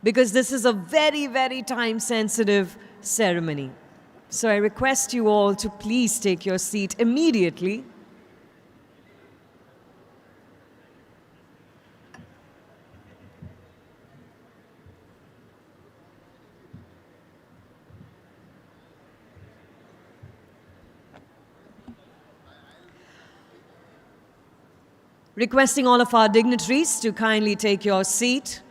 because this is a very, very time-sensitive ceremony. So I request you all to please take your seat immediately. Requesting all of our dignitaries to kindly take your seat.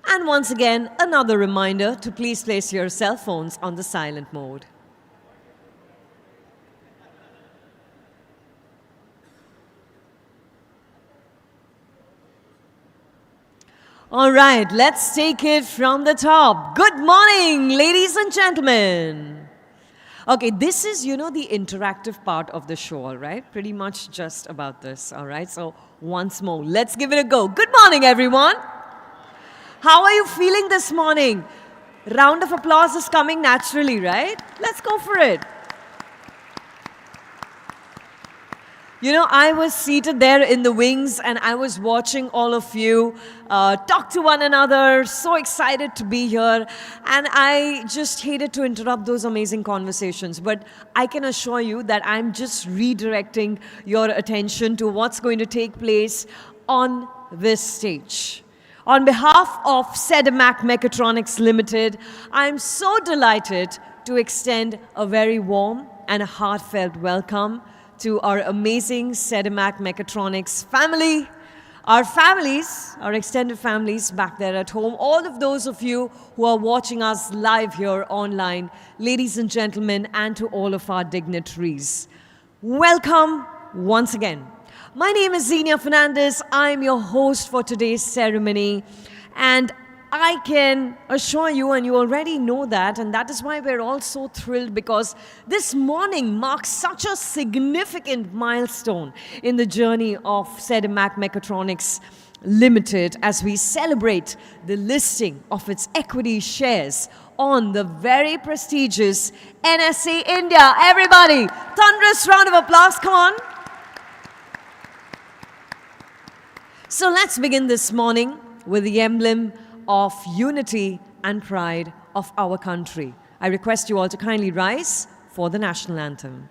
And once again, another reminder to please place your cell phones on the silent mode. All right, let's take it from the top. Good morning, ladies and gentlemen. Okay, this is, the interactive part of the show, all right? Pretty much just about this, all right? So once more, let's give it a go. Good morning, everyone. How are you feeling this morning? Round of applause is coming naturally, right? Let's go for it. I was seated there in the wings and I was watching all of you talk to one another, so excited to be here. And I just hated to interrupt those amazing conversations. But I can assure you that I'm just redirecting your attention to what's going to take place on this stage. On behalf of Sedemac Mechatronics Limited, I'm so delighted to extend a very warm and a heartfelt welcome to our amazing Sedemac Mechatronics family, our families, our extended families back there at home, all of those of you who are watching us live here online, ladies and gentlemen, and to all of our dignitaries. Welcome once again. My name is Xenia Fernandez. I'm your host for today's ceremony, and I can assure you, and you already know that, and that is why we're all so thrilled, because this morning marks such a significant milestone in the journey of Sedemac Mechatronics Limited as we celebrate the listing of its equity shares on the very prestigious NSE India. Everybody, thunderous round of applause, come on. So let's begin this morning with the emblem of unity and pride of our country. I request you all to kindly rise for the national anthem.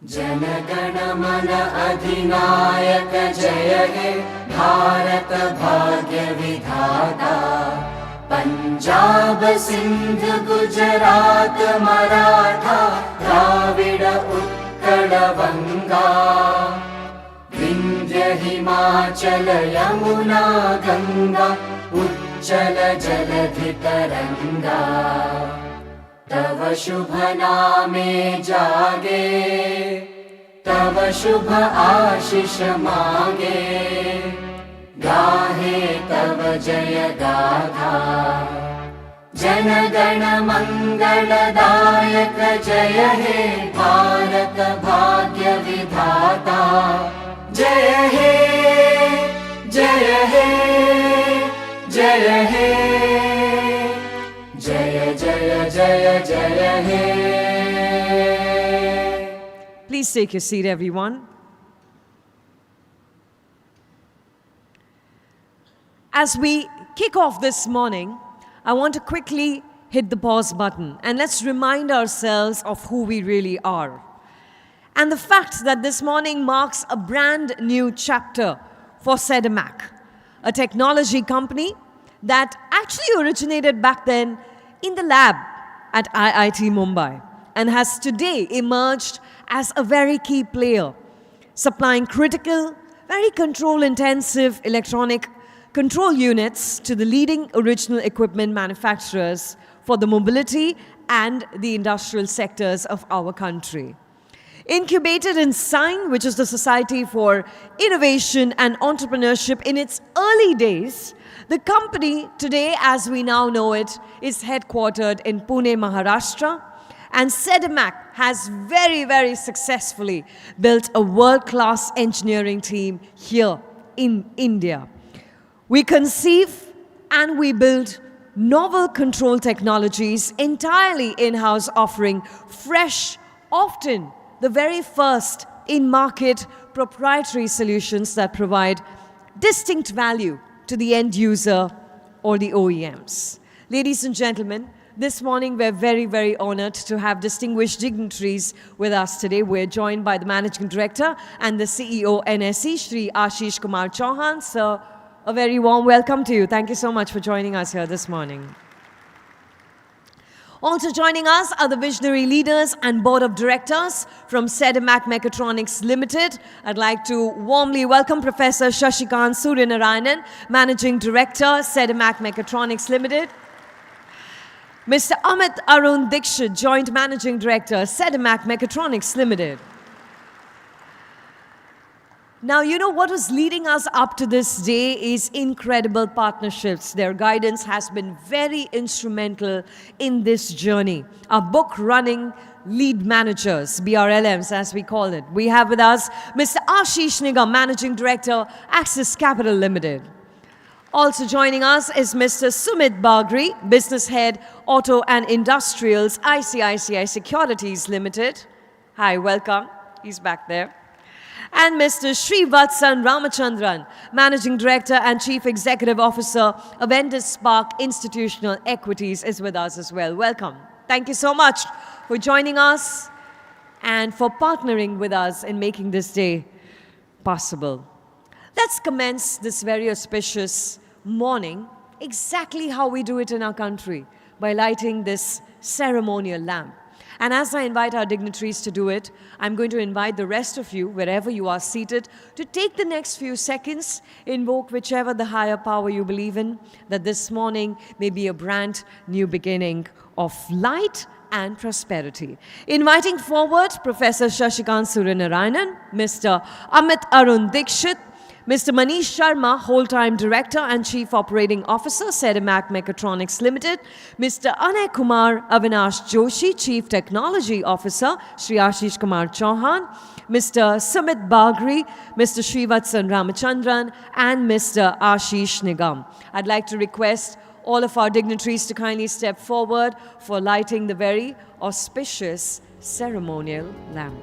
Jana Gana Mana Adhinayak Jaya He Bharat Bhagya Vidhata Punjab Sindh Gujarat Maratha Dravida Vanga Vindhya Himachal Yamuna Ganga Uchchala Jaladhi Taranga Tava Shubha Name Jage Tava Shubha Ashish Mange Gahe Tava Jaya Gatha Jana Gana Mangala Dayak Jaya He Bharat Bhagya Vidhata Jaya He Jaya He Jaya He Jaya Jaya Jaya Jaya He. Please take your seat, everyone. As we kick off this morning, I want to quickly hit the pause button and let's remind ourselves of who we really are. And the fact that this morning marks a brand new chapter for Sedemac, a technology company that actually originated back then in the lab at IIT Bombay and has today emerged as a very key player, supplying critical, very control-intensive electronic control units to the leading original equipment manufacturers for the mobility and the industrial sectors of our country. Incubated in SIGN, which is the Society for Innovation and Entrepreneurship, in its early days, the company today, as we now know it, is headquartered in Pune, Maharashtra, and Sedemac has very, very successfully built a world-class engineering team here in India. We conceive and we build novel control technologies entirely in-house, offering fresh, often the very first in-market proprietary solutions that provide distinct value to the end user or the OEMs. Ladies and gentlemen, this morning we're very, very honored to have distinguished dignitaries with us today. We're joined by the Managing Director and the CEO NSE, Shri Ashish Kumar Chauhan. Sir, a very warm welcome to you. Thank you so much for joining us here this morning. Also joining us are the visionary leaders and board of directors from Sedemac Mechatronics Limited. I'd like to warmly welcome Professor Shashikant Suryanarayanan, Managing Director, Sedemac Mechatronics Limited. Mr. Amit Arun Dikshit, Joint Managing Director, Sedemac Mechatronics Limited. Now, you know what was leading us up to this day is incredible partnerships. Their guidance has been very instrumental in this journey. Our book-running lead managers, BRLMs as we call it. We have with us Mr. Ashish Nigam, Managing Director, Axis Capital Limited. Also joining us is Mr. Sumit Bagri, Business Head, Auto and Industrials, ICICI Securities Limited. Hi, welcome. He's back there. And Mr. Srivatsan Ramachandran, Managing Director and Chief Executive Officer of Endus Spark Institutional Equities is with us as well. Welcome. Thank you so much for joining us and for partnering with us in making this day possible. Let's commence this very auspicious morning exactly how we do it in our country, by lighting this ceremonial lamp. And as I invite our dignitaries to do it, I'm going to invite the rest of you, wherever you are seated, to take the next few seconds, invoke whichever the higher power you believe in, that this morning may be a brand new beginning of light and prosperity. Inviting forward Professor Shashikant Suryanarayanan, Mr. Amit Arun Dikshit, Mr. Manish Sharma, Whole-Time Director and Chief Operating Officer, Sedemac Mechatronics Limited, Mr. Anay Kumar Avinash Joshi, Chief Technology Officer, Shri Ashish Kumar Chauhan, Mr. Sumit Bagri, Mr. Srivatsan Ramachandran, and Mr. Ashish Nigam. I'd like to request all of our dignitaries to kindly step forward for lighting the very auspicious ceremonial lamp.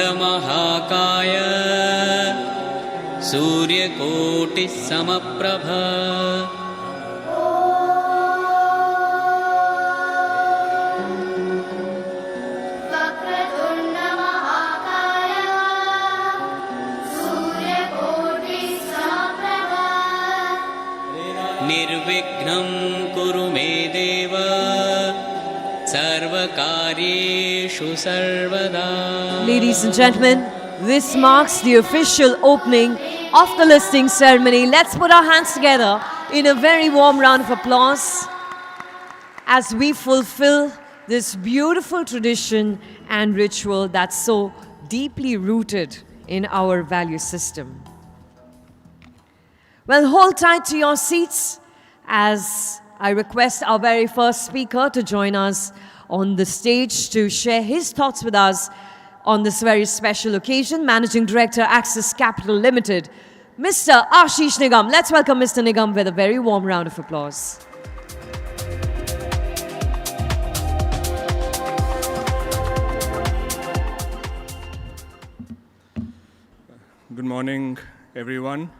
वक्रतुण्डमहाकाय सूर्यकोटिः समप्रभ निर्विघ्नं कुरु मे देव सर्वकार्येषु सर्वदा. Ladies and gentlemen, this marks the official opening of the listing ceremony. Let's put our hands together in a very warm round of applause as we fulfill this beautiful tradition and ritual that's so deeply rooted in our value system. Well, hold tight to your seats as I request our very first speaker to join us on the stage to share his thoughts with us on this very special occasion. Managing Director, Axis Capital Limited, Mr. Ashish Nigam. Let's welcome Mr. Nigam with a very warm round of applause. Good morning, everyone.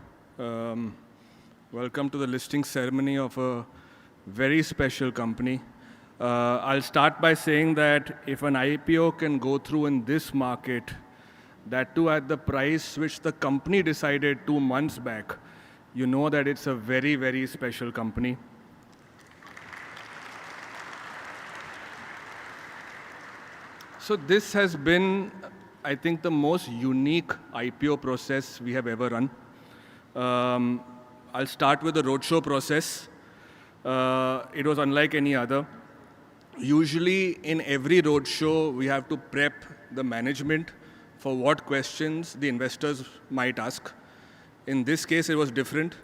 Welcome to the listing ceremony of a very special company. I'll start by saying that if an IPO can go through in this market, that too at the price which the company decided 2 months back, you know that it's a very, very special company. So this has been I think, the most unique IPO process we have ever run. I'll start with the roadshow process. It was unlike any other. Usually, in every roadshow, we have to prep the management for what questions the investors might ask. In this case, it was different.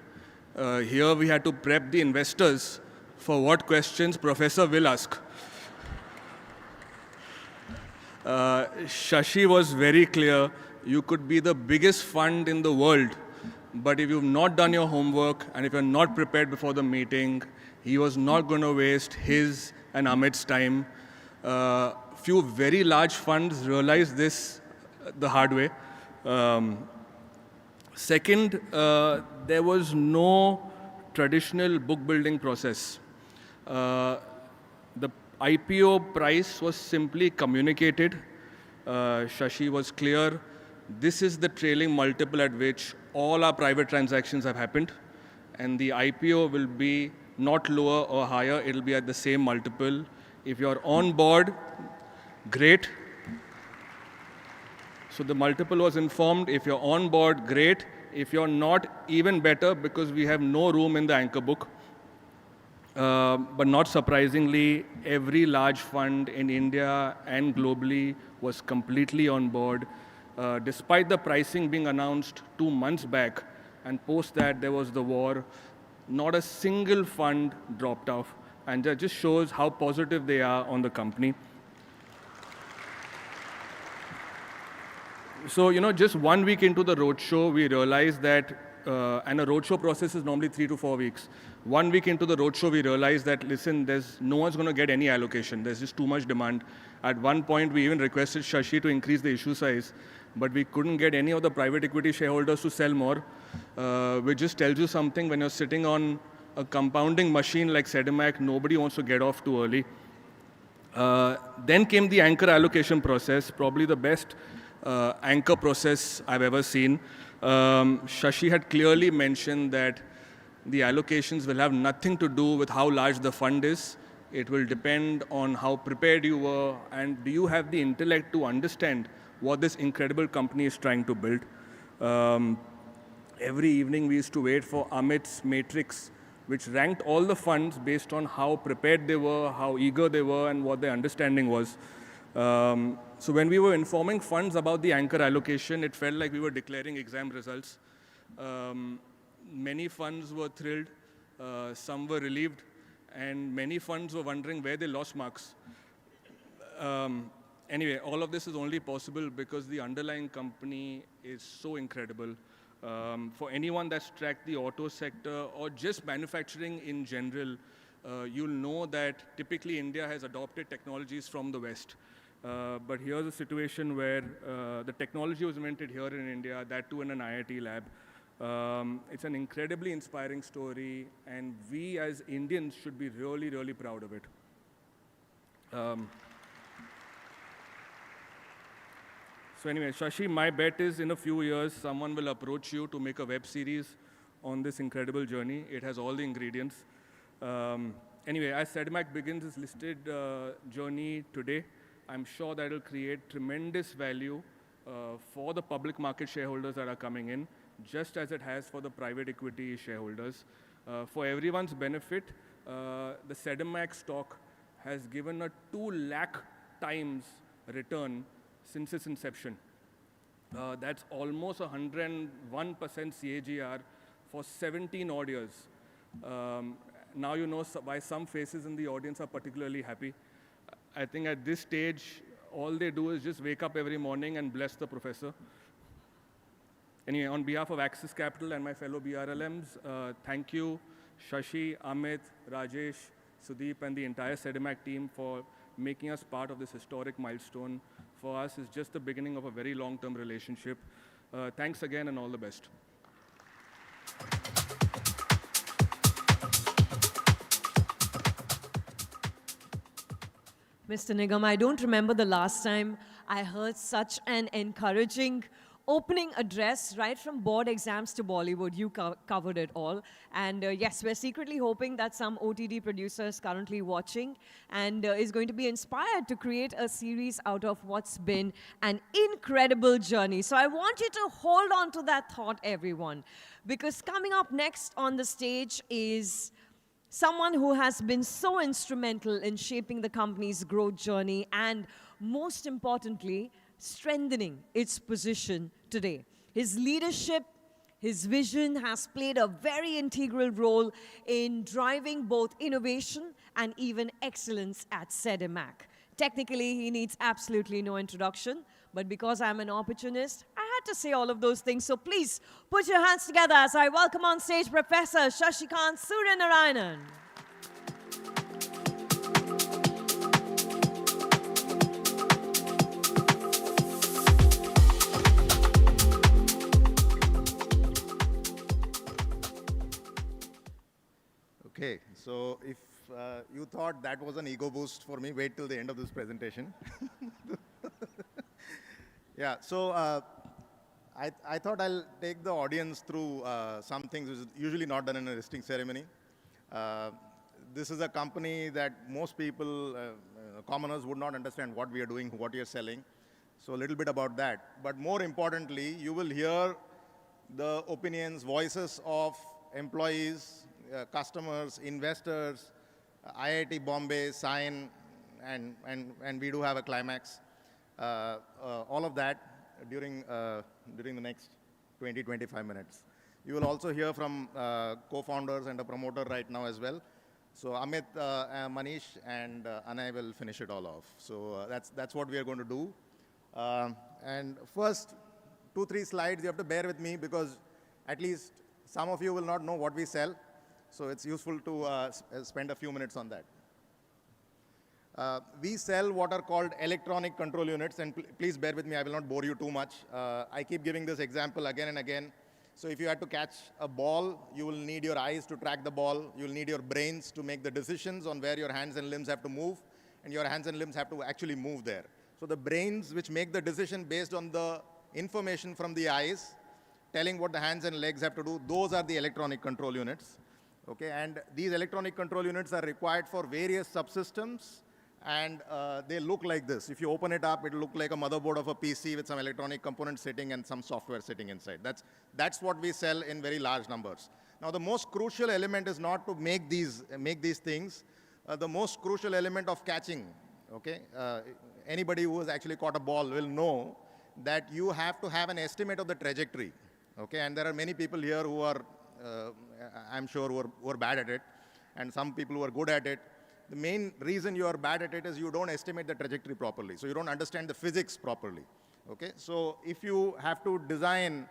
Here, we had to prep the investors for what questions Professor will ask. Shashi was very clear. You could be the biggest fund in the world, but if you've not done your homework and if you're not prepared before the meeting, he was not going to waste his and Amit's time. Few very large funds realized this the hard way. Second, there was no traditional book building process. The IPO price was simply communicated. Shashi was clear. This is the trailing multiple at which all our private transactions have happened. And the IPO will be not lower or higher. It will be at the same multiple. If you're on board, great. So the multiple was informed. If you're on board, great. If you're not, even better, because we have no room in the anchor book. But not surprisingly, every large fund in India and globally was completely on board. Despite the pricing being announced 2 months back, and post that there was the war, not a single fund dropped off. And that just shows how positive they are on the company. So, just 1 week into the roadshow, we realized that, and a roadshow process is normally 3 to 4 weeks. 1 week into the roadshow, we realized that, listen, no one's going to get any allocation. There's just too much demand. At one point, we even requested Shashi to increase the issue size, but we couldn't get any of the private equity shareholders to sell more, which just tells you something. When you're sitting on a compounding machine like Sedemac, nobody wants to get off too early. Then came the anchor allocation process, probably the best anchor process I've ever seen. Shashi had clearly mentioned that the allocations will have nothing to do with how large the fund is. It will depend on how prepared you were and do you have the intellect to understand what this incredible company is trying to build. Every evening we used to wait for Amit's matrix, which ranked all the funds based on how prepared they were, how eager they were, and what their understanding was. So when we were informing funds about the anchor allocation, it felt like we were declaring exam results. Many funds were thrilled, some were relieved, and many funds were wondering where they lost marks. Anyway, all of this is only possible because the underlying company is so incredible. For anyone that's tracked the auto sector or just manufacturing in general, you'll know that typically India has adopted technologies from the West. But here's a situation where the technology was invented here in India, that too in an IIT lab. It's an incredibly inspiring story, and we as Indians should be really, really proud of it. So anyway, Shashi, my bet is in a few years, someone will approach you to make a web series on this incredible journey. It has all the ingredients. Anyway, as Sedemac begins its listed journey today, I'm sure that will create tremendous value for the public market shareholders that are coming in, just as it has for the private equity shareholders. For everyone's benefit, the Sedemac stock has given a 2 lakh times return since its inception. That's almost 101% CAGR for 17 odd years. Now you know why some faces in the audience are particularly happy. I think at this stage, all they do is just wake up every morning and bless the professor. Anyway, on behalf of Axis Capital and my fellow BRLMs, thank you, Shashi, Amit, Rajesh, Sudeep, and the entire Sedemac team for making us part of this historic milestone. For us, it's just the beginning of a very long-term relationship. Thanks again, and all the best. Mr. Nigam, I don't remember the last time I heard such an encouraging opening address, right from board exams to Bollywood. You covered it all. And yes, we're secretly hoping that some OTT producer is currently watching and is going to be inspired to create a series out of what's been an incredible journey. So I want you to hold on to that thought, everyone, because coming up next on the stage is someone who has been so instrumental in shaping the company's growth journey and, most importantly, strengthening its position today. His leadership, his vision has played a very integral role in driving both innovation and even excellence at Sedemac. Technically, he needs absolutely no introduction, but because I'm an opportunist, I had to say all of those things. So please put your hands together as I welcome on stage Professor Shashikant Suryanarayanan. Okay, so if you thought that was an ego boost for me, wait till the end of this presentation. Yeah, so I thought I'll take the audience through some things which is usually not done in a listing ceremony. This is a company that most people, commoners, would not understand what we are doing, what we are selling. So a little bit about that. But more importantly, you will hear the opinions, voices of employees, customers, investors, IIT Bombay, Sign, and we do have a climax. All of that during the next 20-25 minutes. You will also hear from co-founders and a promoter right now as well. So Amit, Manish, and Anay will finish it all off. So that's what we are going to do. And first 2-3 slides, you have to bear with me because at least some of you will not know what we sell. So it's useful to spend a few minutes on that. We sell what are called electronic control units, and please bear with me, I will not bore you too much. I keep giving this example again and again. So if you had to catch a ball, you will need your eyes to track the ball. You will need your brains to make the decisions on where your hands and limbs have to move, and your hands and limbs have to actually move there. So the brains which make the decision based on the information from the eyes, telling what the hands and legs have to do, those are the electronic control units. Okay, and these electronic control units are required for various subsystems, and they look like this. If you open it up, it will look like a motherboard of a PC with some electronic components sitting and some software sitting inside. That's what we sell in very large numbers. Now, the most crucial element is not to make these things. The most crucial element of catching, okay? Anybody who has actually caught a ball will know that you have to have an estimate of the trajectory, okay? And there are many people here who are I'm sure who are bad at it, and some people who are good at it. The main reason you are bad at it is you don't estimate the trajectory properly. So you don't understand the physics properly. Okay? So if you have to design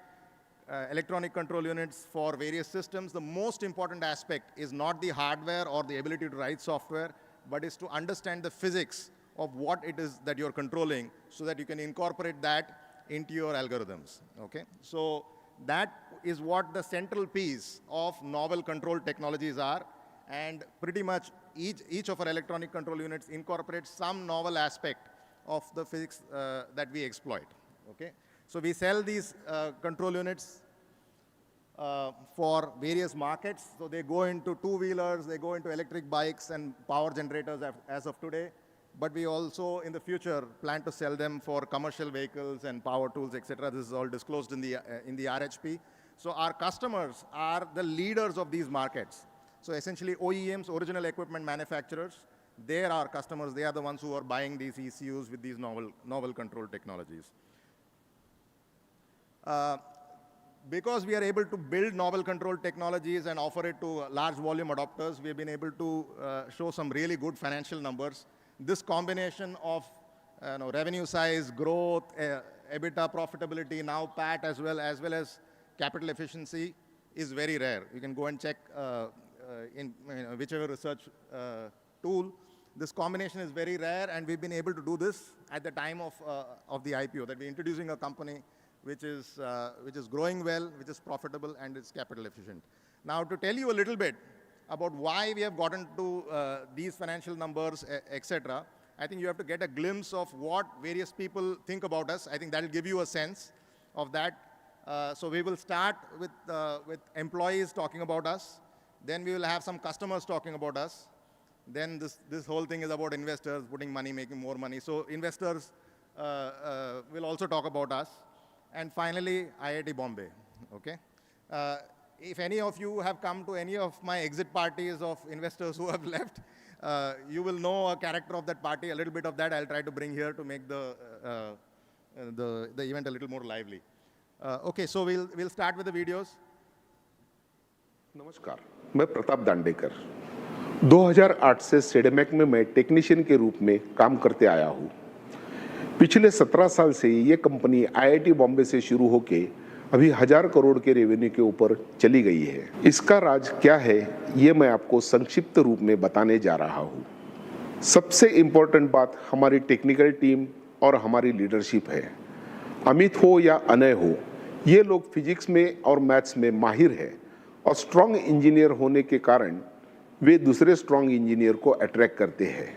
electronic control units for various systems, the most important aspect is not the hardware or the ability to write software, but is to understand the physics of what it is that you're controlling so that you can incorporate that into your algorithms. Okay? So that is what the central piece of novel control technologies are, and pretty much each of our electronic control units incorporates some novel aspect of the physics that we exploit. Okay? So we sell these control units for various markets. So they go into two-wheelers, they go into electric bikes and power generators as of today. But we also, in the future, plan to sell them for commercial vehicles and power tools, etc. This is all disclosed in the RHP. So our customers are the leaders of these markets. So essentially, OEMs, original equipment manufacturers, they are our customers. They are the ones who are buying these ECUs with these novel control technologies. Because we are able to build novel control technologies and offer it to large volume adopters, we have been able to show some really good financial numbers. This combination of revenue size, growth, EBITDA profitability, now PAT, as well as capital efficiency is very rare. You can go and check in whichever research tool. This combination is very rare, and we've been able to do this at the time of the IPO, that we're introducing a company which is growing well, which is profitable, and is capital efficient. Now, to tell you a little bit about why we have gotten to these financial numbers, etc., I think you have to get a glimpse of what various people think about us. I think that will give you a sense. of that. So we will start with employees talking about us. Then we will have some customers talking about us. Then this whole thing is about investors putting money, making more money. So investors will also talk about us. And finally, IIT Bombay, okay? If any of you have come to any of my exit parties of investors who have left, you will know a character of that party, a little bit of that I'll try to bring here to make the event a little more lively. Okay, so we'll start with the videos. नमस्कार, मैं प्रताप दांडेकर 2008 से सेडेमैक में मैं technician के रूप में काम करते आया हूँ। पिछले 17 साल से ये कंपनी आईआईटी बॉम्बे से शुरू होके अभी 1000 करोड़ के रेवेन्यू के ऊपर चली गई है। इसका राज क्या है ये मैं आपको संक्षिप्त रूप में बताने जा रहा हूँ। सबसे इम्पोर्टेंट बात हमारी टेक्निकल टीम और हमारी लीडरशिप है। अमित हो या अनय हो, ये लोग फिजिक्स में और मैथ्स में माहिर है और स्ट्रॉन्ग इंजीनियर होने के कारण वे दूसरे स्ट्रॉन्ग इंजीनियर को अट्रैक्ट करते हैं।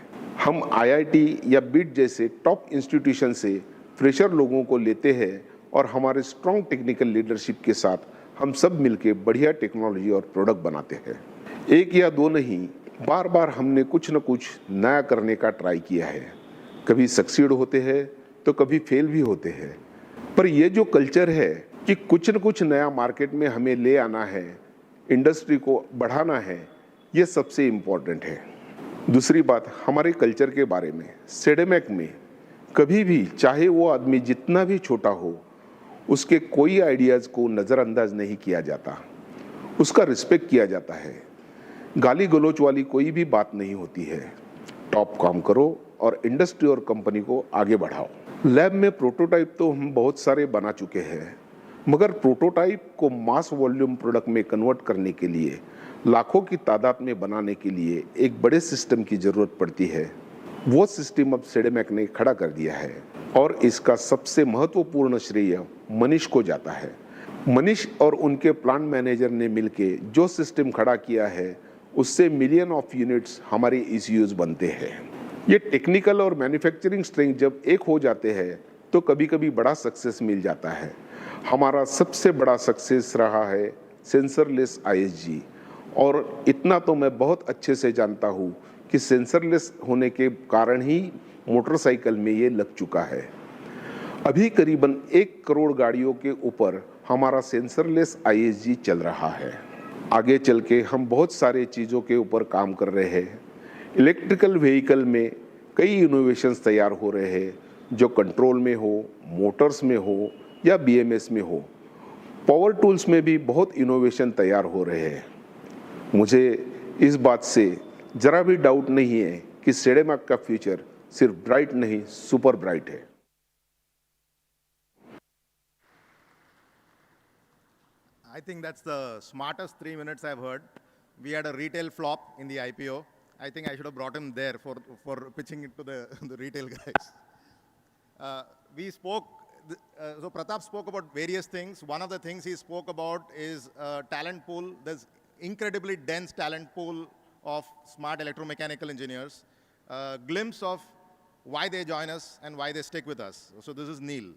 हम आईआईटी या बीट जैसे टॉप इंस्टीट्यूशन से फ्रेशर लोगों को लेते हैं और हमारे स्ट्रॉन्ग टेक्निकल लीडरशिप के साथ हम सब मिलके बढ़िया टेक्नोलॉजी और प्रोडक्ट बनाते हैं। एक या दो नहीं, बार बार हमने कुछ न कुछ नया करने का ट्राई किया है। कभी सक्सीड होते हैं तो कभी फेल भी होते हैं, पर ये जो कल्चर है कि कुछ न कुछ नया मार्केट में हमें ले आना है, इंडस्ट्री को बढ़ाना है, ये सबसे इम्पोर्टेंट है। दूसरी बात हमारे कल्चर के बारे में, सेडेमैक में कभी भी चाहे वो आदमी जितना भी छोटा हो, उसके कोई आइडियाज़ को नज़रअंदाज नहीं किया जाता, उसका रिस्पेक्ट किया जाता है। गाली गलोच वाली कोई भी बात नहीं होती है। टॉप काम करो और इंडस्ट्री और कंपनी को आगे बढ़ाओ। लैब में प्रोटोटाइप तो हम बहुत सारे बना चुके हैं, मगर प्रोटोटाइप को मास वॉल्यूम प्रोडक्ट में कन्वर्ट करने के लिए, लाखों की तादाद में बनाने के लिए एक बड़े सिस्टम की ज़रूरत पड़ती है। वो सिस्टम अब सेडेमैक ने खड़ा कर दिया है और इसका सबसे महत्वपूर्ण श्रेय मनीष को जाता है। मनीष और उनके प्लांट मैनेजर ने मिलके जो सिस्टम खड़ा किया है, उससे मिलियन ऑफ यूनिट्स हमारे ECUs बनते हैं। ये टेक्निकल और मैन्युफैक्चरिंग स्ट्रेंथ जब एक हो जाते हैं तो कभी कभी बड़ा सक्सेस मिल जाता है। हमारा सबसे बड़ा सक्सेस रहा है सेंसरलेस ISG, और इतना तो मैं बहुत अच्छे से जानता हूँ कि सेंसरलेस होने के कारण ही मोटरसाइकिल में ये लग चुका है। अभी करीबन 1 करोड़ गाड़ियों के ऊपर हमारा सेंसरलेस ISG चल रहा है। आगे चल के हम बहुत सारे चीज़ों के ऊपर काम कर रहे हैं। इलेक्ट्रिकल व्हीकल में कई इनोवेशंस तैयार हो रहे हैं, जो कंट्रोल में हो, मोटर्स में हो या BMS में हो। पावर टूल्स में भी बहुत इनोवेशन तैयार हो रहे हैं। मुझे इस बात से ज़रा भी डाउट नहीं है कि सेडेमैक का फ्यूचर सिर्फ ब्राइट नहीं, सुपर ब्राइट है। I think that's the smartest 3 minutes I've heard. We had a retail flop in the IPO. I think I should have brought him there for pitching it to the retail guys. We spoke, so Pratap spoke about various things. One of the things he spoke about is talent pool. There's incredibly dense talent pool of smart electromechanical engineers. Glimpse of why they join us and why they stick with us. So this is Neil.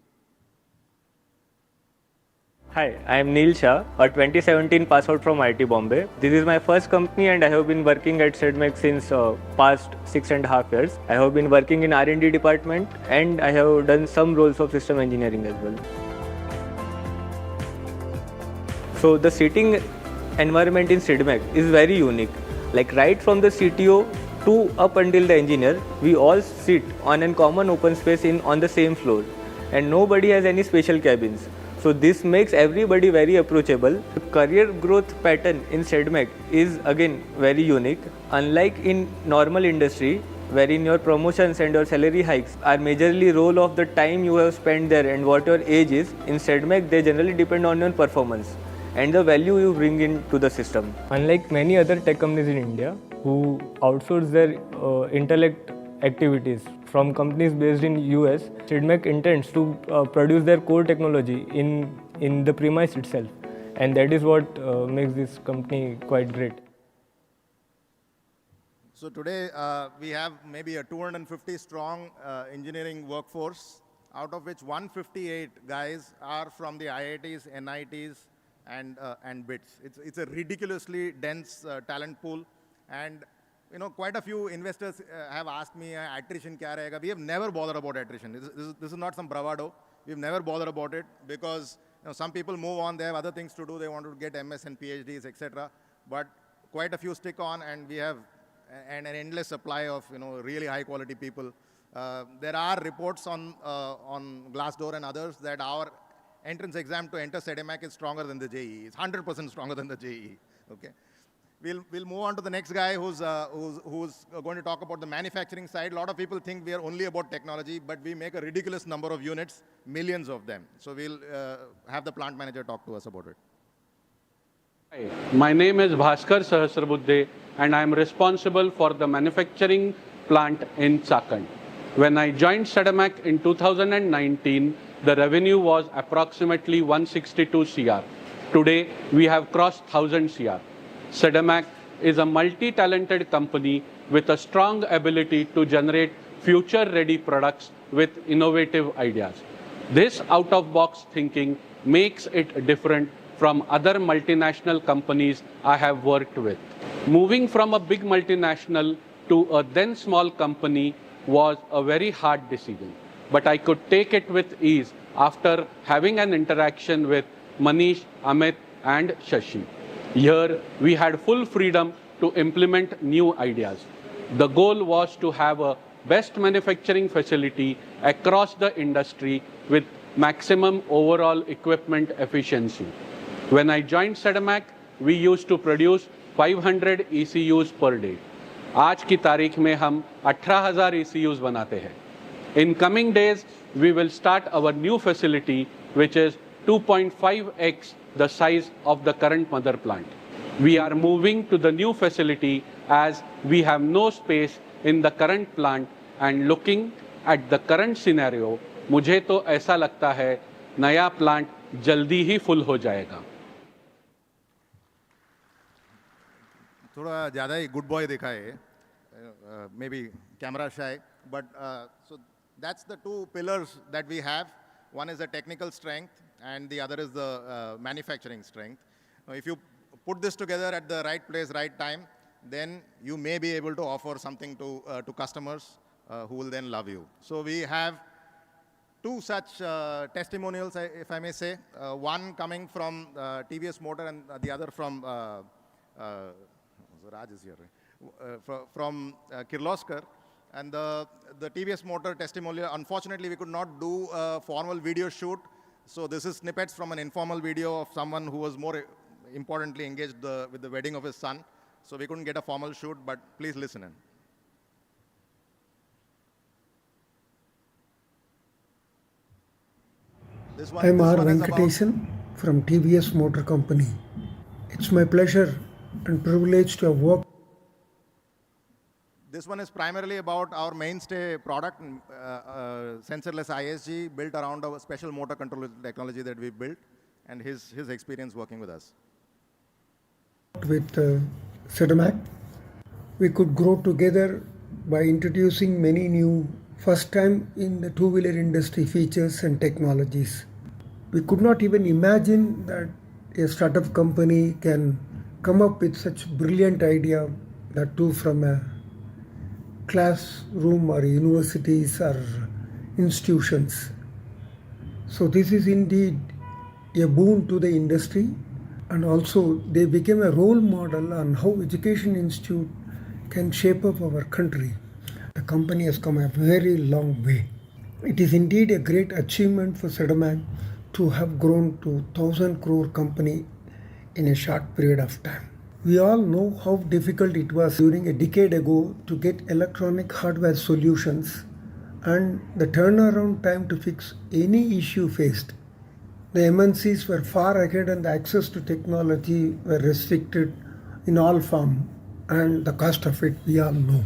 Hi, I am Neil Shah, a 2017 pass out from IIT Bombay. This is my first company and I have been working at Sedemac since past 6.5 years. I have been working in R&D department and I have done some roles of system engineering as well. So the seating environment in Sedemac is very unique. Like right from the CTO to up until the engineer, we all sit on a common open space on the same floor and nobody has any special cabins. So this makes everybody very approachable. The career growth pattern in Sedemac is again very unique. Unlike in normal industry, wherein your promotions and your salary hikes are majorly role of the time you have spent there and what your age is, in Sedemac they generally depend on your performance and the value you bring into the system. Unlike many other tech companies in India who outsource their intellect activities from companies based in US, Sedemac intends to produce their core technology in the premise itself, and that is what makes this company quite great. So today we have maybe a 250 strong engineering workforce, out of which 158 guys are from the IITs, NITs, and BITS. It's a ridiculously dense talent pool, and quite a few investors have asked me, attrition kya rahega? We have never bothered about attrition. This is not some bravado. We've never bothered about it because some people move on, they have other things to do, they want to get MS and PhDs, etc. But quite a few stick on, and we have an endless supply of really high quality people. There are reports on Glassdoor and others that our entrance exam to enter Sedemac is stronger than the JEE. It's 100% stronger than the JEE. Okay. We'll move on to the next guy who's going to talk about the manufacturing side. A lot of people think we are only about technology, but we make a ridiculous number of units, millions of them. So we'll have the plant manager talk to us about it. Hi, my name is Bhaskar Sahasrabudhe and I am responsible for the manufacturing plant in Chakan. When I joined Sedemac in 2019, the revenue was approximately 162 CR. Today, we have crossed 1000 CR. Sedemac is a multi-talented company with a strong ability to generate future-ready products with innovative ideas. This out-of-box thinking makes it different from other multinational companies I have worked with. Moving from a big multinational to a then small company was a very hard decision, but I could take it with ease after having an interaction with Manish, Amit, and Shashi. Here, we had full freedom to implement new ideas. The goal was to have a best manufacturing facility across the industry with maximum overall equipment efficiency. When I joined Sedemac, we used to produce 500 ECUs per day. आज की तारीख में हम 18,000 ECUs बनाते हैं. In coming days, we will start our new facility, which is 2.5x the size of the current mother plant. We are moving to the new facility as we have no space in the current plant, and looking at the current scenario, मुझे तो ऐसा लगता है नया plant जल्दी ही full हो जाएगा. थोड़ा ज़्यादा ही गुड बॉय दिखा है, maybe camera shy, but so that's the two pillars that we have. One is the technical strength and the other is the manufacturing strength. Now, if you put this together at the right place, right time, then you may be able to offer something to customers who will then love you. So we have two such testimonials, if I may say. One coming from TVS Motor and the other from Raj is here, right? From Kirloskar. And the TVS Motor testimonial, unfortunately, we could not do a formal video shoot. So this is snippets from an informal video of someone who was more importantly engaged with the wedding of his son. So we couldn't get a formal shoot, but please listen in. I'm R. Venkatesan from TVS Motor Company. It's my pleasure and privilege to have worked. This one is primarily about our mainstay product, sensorless ISG, built around a special motor control technology that we built, and his experience working with us. With Sedemac, we could grow together by introducing many new, first time in the two-wheeler industry features and technologies. We could not even imagine that a startup company can come up with such brilliant idea, that too from a classroom or universities or institutions. So this is indeed a boon to the industry, and also they became a role model on how education institute can shape up our country. The company has come a very long way. It is indeed a great achievement for Sedemac to have grown to 1,000 crore company in a short period of time. We all know how difficult it was during a decade ago to get electronic hardware solutions, and the turnaround time to fix any issue faced. The MNCs were far ahead and the access to technology were restricted in all form, and the cost of it we all know.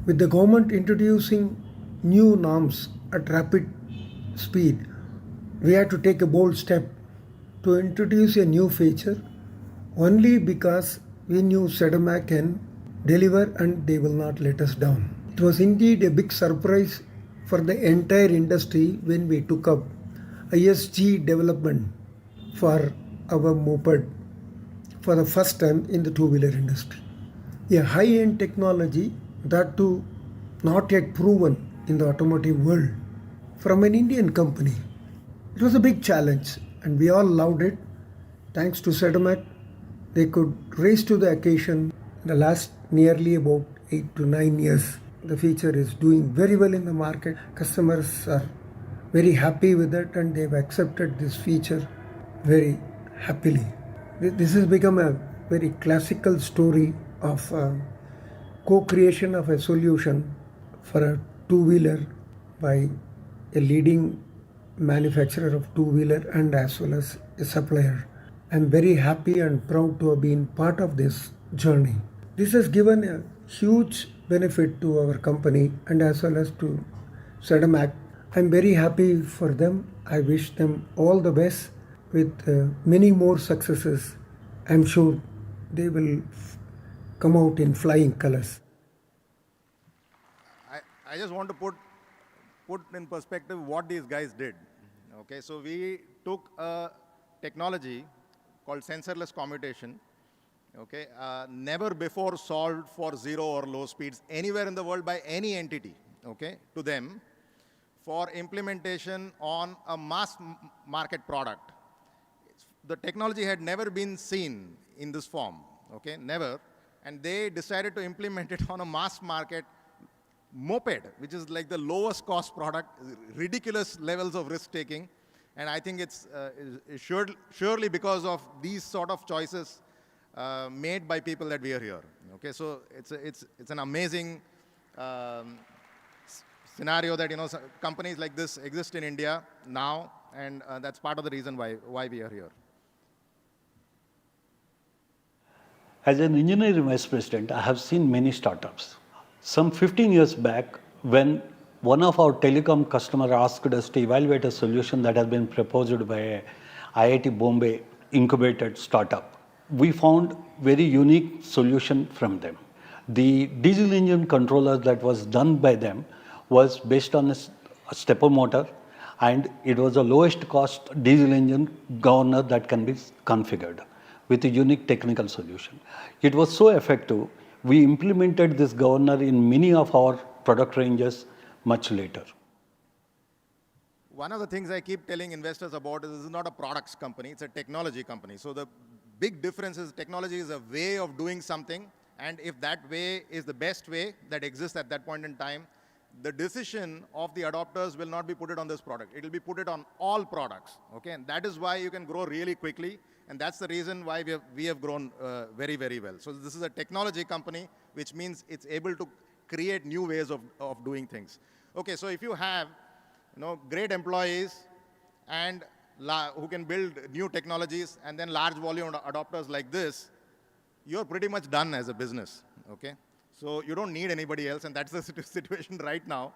With the government introducing new norms at rapid speed, we had to take a bold step to introduce a new feature only because we knew Sedemac can deliver and they will not let us down. It was indeed a big surprise for the entire industry when we took up ISG development for our moped for the first time in the two-wheeler industry. A high-end technology that too not yet proven in the automotive world from an Indian company. It was a big challenge and we all loved it. Thanks to Sedemac, they could rise to the occasion. In the last nearly about 8 to 9 years, the feature is doing very well in the market. Customers are very happy with it and they've accepted this feature very happily. This has become a very classical story of co-creation of a solution for a two-wheeler by a leading manufacturer of two-wheeler and as well as a supplier. I'm very happy and proud to have been part of this journey. This has given a huge benefit to our company and as well as to Sedemac. I'm very happy for them. I wish them all the best with many more successes. I'm sure they will come out in flying colors. I just want to put in perspective what these guys did. Okay, so we took a technology called sensorless commutation, okay, never before solved for zero or low speeds anywhere in the world by any entity, okay, to them, for implementation on a mass market product. The technology had never been seen in this form, okay, never, and they decided to implement it on a mass market moped, which is like the lowest cost product, ridiculous levels of risk taking. And I think it's surely because of these sort of choices made by people that we are here. Okay, so it's an amazing scenario that companies like this exist in India now, and that's part of the reason why we are here. As an engineering vice president, I have seen many startups. Some 15 years back, when one of our telecom customers asked us to evaluate a solution that has been proposed by a IIT Bombay incubated startup, we found very unique solution from them. The diesel engine controller that was done by them was based on a stepper motor, and it was the lowest cost diesel engine governor that can be configured with a unique technical solution. It was so effective, we implemented this governor in many of our product ranges much later. One of the things I keep telling investors about is this is not a products company, it's a technology company. So the big difference is technology is a way of doing something, and if that way is the best way that exists at that point in time, the decision of the adopters will not be put it on this product. It will be put it on all products, okay? And that is why you can grow really quickly, and that's the reason why we have grown very, very well. So this is a technology company, which means it's able to create new ways of doing things. Okay, so if you have great employees and who can build new technologies and then large volume adopters like this, you're pretty much done as a business, okay? So you don't need anybody else, and that's the situation right now.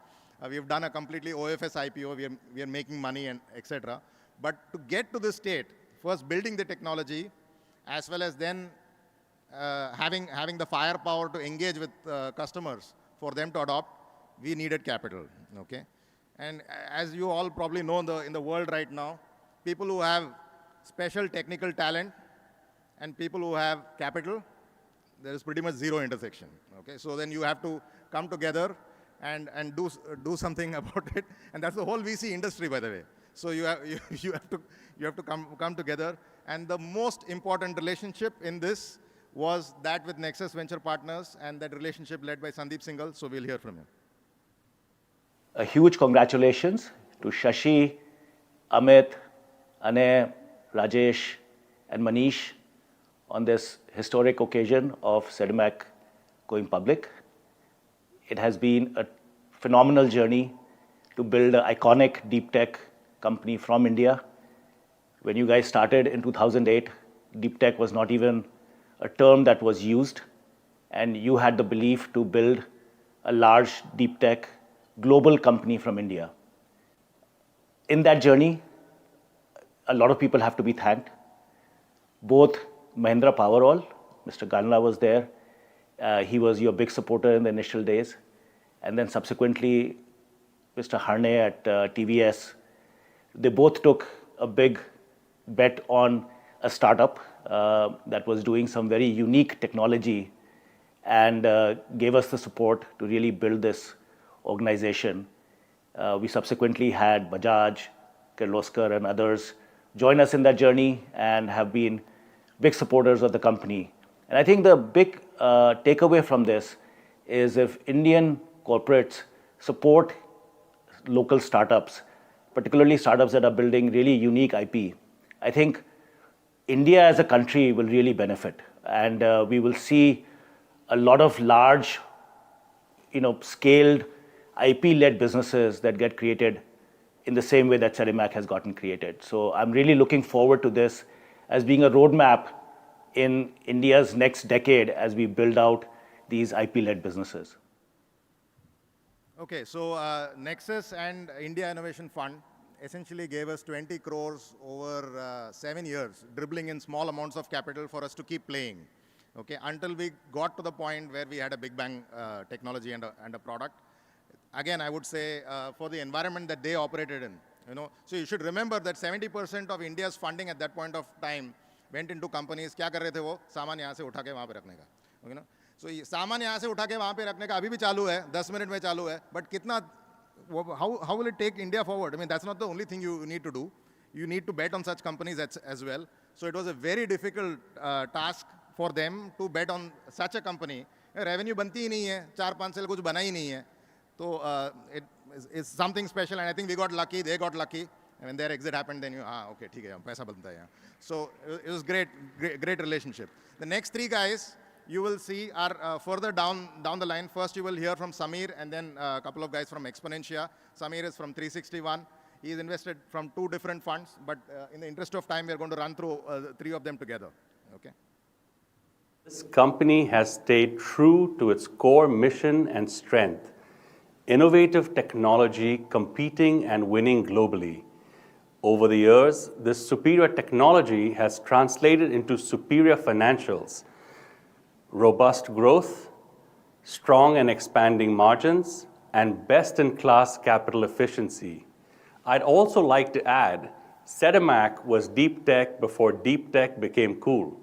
We've done a completely OFS IPO, we are making money, and etc. But to get to this state, first building the technology, as well as then having the firepower to engage with customers for them to adopt, we needed capital, okay? And as you all probably know in the world right now, people who have special technical talent and people who have capital, there is pretty much zero intersection, okay? So then you have to come together and do something about it, and that's the whole VC industry, by the way. So you have to come together, and the most important relationship in this was that with Nexus Venture Partners, and that relationship led by Sandeep Singhal. So we'll hear from him. A huge congratulations to Shashi, Amit, Anay, Rajesh, and Manish on this historic occasion of Sedemac going public. It has been a phenomenal journey to build an iconic deep tech company from India. When you guys started in 2008, deep tech was not even a term that was used, and you had the belief to build a large deep tech global company from India. In that journey, a lot of people have to be thanked. Both Mahindra Powerall, Mr. Ganla was there. He was your big supporter in the initial days. And then subsequently, Mr. Harne at TVS. They both took a big bet on a startup that was doing some very unique technology and gave us the support to really build this organization. We subsequently had Bajaj, Kirloskar, and others join us in that journey and have been big supporters of the company. And I think the big takeaway from this is if Indian corporates support local startups, particularly startups that are building really unique IP, I think India as a country will really benefit. And we will see a lot of large, scaled IP-led businesses that get created in the same way that Sedemac has gotten created. So I'm really looking forward to this as being a roadmap in India's next decade as we build out these IP-led businesses. Okay, so Nexus and India Innovation Fund essentially gave us 20 crores over 7 years, dribbling in small amounts of capital for us to keep playing, okay, until we got to the point where we had a big bang technology and a product. Again, I would say for the environment that they operated in, so you should remember that 70% of India's funding at that point of time went into companies. क्या कर रहे थे वो? सामान यहाँ से उठा के वहाँ पे रखने का, So सामान यहाँ से उठा के वहाँ पे रखने का अभी भी चालू है, 10 मिनट में चालू है, but कितना, how will it take India forward? I mean, that's not the only thing you need to do. You need to bet on such companies as well. So it was a very difficult task for them to bet on such a company. Revenue बनती ही नहीं है, 4-5 साल कुछ बना ही नहीं है. So it is something special, and I think we got lucky, they got lucky. And when their exit happened, then okay, ठीक है, पैसा बनता है. So it was great relationship. The next three guys you will see are further down the line. First, you will hear from Samir, and then a couple of guys from Exponentia. Samir is from 361. He is invested from 2 different funds, but in the interest of time, we are going to run through 3 of them together. Okay. This company has stayed true to its core mission and strength: innovative technology, competing and winning globally. Over the years, this superior technology has translated into superior financials, robust growth, strong and expanding margins, and best-in-class capital efficiency. I'd also like to add, Sedemac was deep tech before deep tech became cool.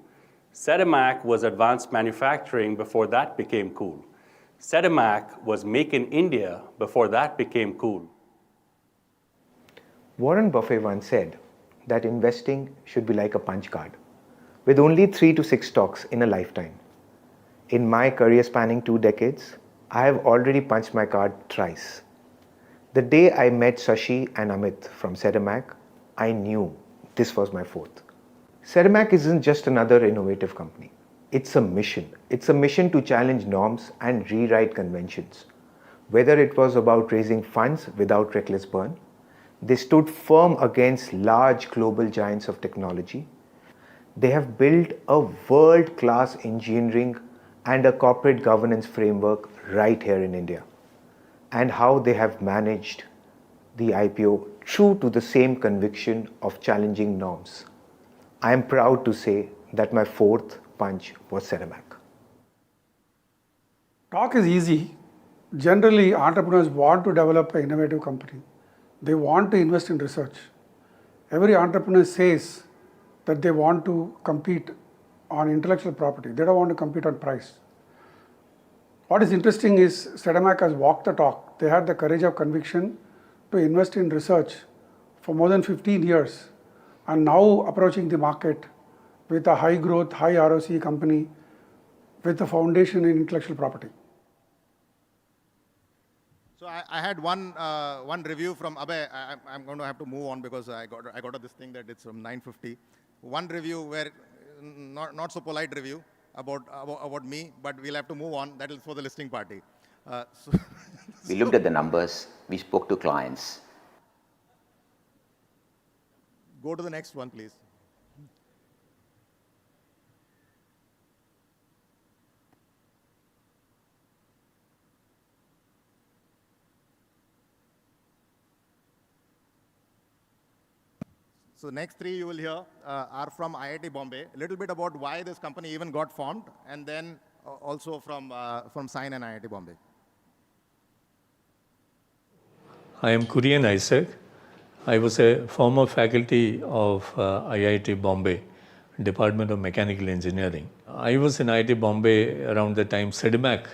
Sedemac was advanced manufacturing before that became cool. Sedemac was make in India before that became cool. Warren Buffett once said that investing should be like a punch card, with only 3 to 6 stocks in a lifetime. In my career spanning 2 decades, I have already punched my card thrice. The day I met Shashi and Amit from Sedemac, I knew this was my 4th. Sedemac isn't just another innovative company. It's a mission. It's a mission to challenge norms and rewrite conventions. Whether it was about raising funds without reckless burn, they stood firm against large global giants of technology. They have built a world-class engineering and a corporate governance framework right here in India. And how they have managed the IPO true to the same conviction of challenging norms. I am proud to say that my 4th punch was Ceremac. Talk is easy. Generally, entrepreneurs want to develop an innovative company. They want to invest in research. Every entrepreneur says that they want to compete on intellectual property. They don't want to compete on price. What is interesting is Sedemac has walked the talk. They had the courage of conviction to invest in research for more than 15 years and now approaching the market with a high growth, high ROC company with a foundation in intellectual property. So I had one review from Abhay. I'm going to have to move on because I got this thing that it's from 9:50. One review where not so polite review about me, but we'll have to move on. That is for the listing party. We looked at the numbers. We spoke to clients. Go to the next one, please. So next 3 you will hear are from IIT Bombay. A little bit about why this company even got formed, and then also from Sign and IIT Bombay. I am Kurian Isaac. I was a former faculty of IIT Bombay, Department of Mechanical Engineering. I was in IIT Bombay around the time Sedemac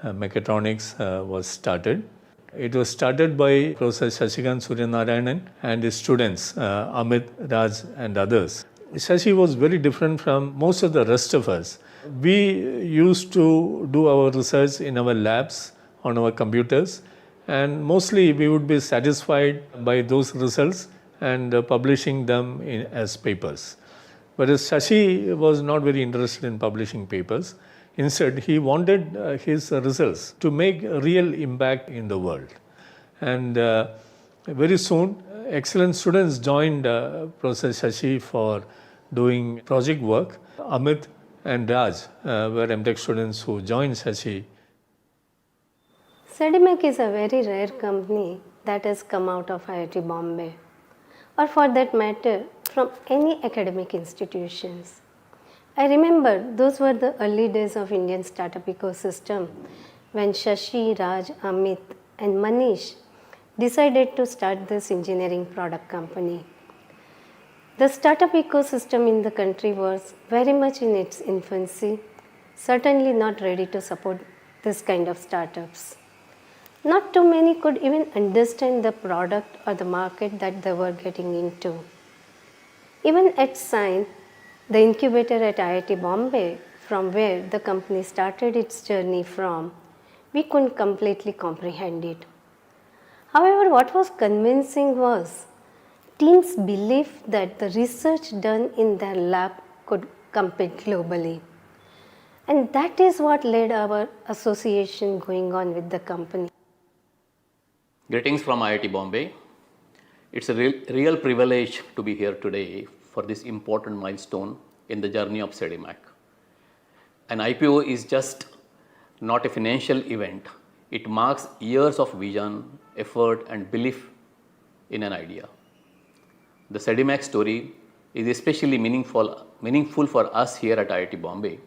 Mechatronics was started. It was started by Professor Shashikant Suryanarayanan and his students, Amit, Raj and others. Shashi was very different from most of the rest of us. We used to do our research in our labs on our computers, and mostly we would be satisfied by those results and publishing them as papers. Whereas Shashi was not very interested in publishing papers. Instead, he wanted his results to make a real impact in the world. And very soon, excellent students joined Professor Shashi for doing project work. Amit and Raj were MTech students who joined Shashi. Sedemac is a very rare company that has come out of IIT Bombay, or for that matter, from any academic institutions. I remember those were the early days of Indian startup ecosystem when Shashi, Raj, Amit and Manish decided to start this engineering product company. The startup ecosystem in the country was very much in its infancy, certainly not ready to support this kind of startups. Not too many could even understand the product or the market that they were getting into. Even at Sign, the incubator at IIT Bombay, from where the company started its journey from, we couldn't completely comprehend it. However, what was convincing was teams' belief that the research done in their lab could compete globally. And that is what led our association going on with the company. Greetings from IIT Bombay. It's a real privilege to be here today for this important milestone in the journey of Sedemac. An IPO is just not a financial event. It marks years of vision, effort and belief in an idea. The Sedemac story is especially meaningful for us here at IIT Bombay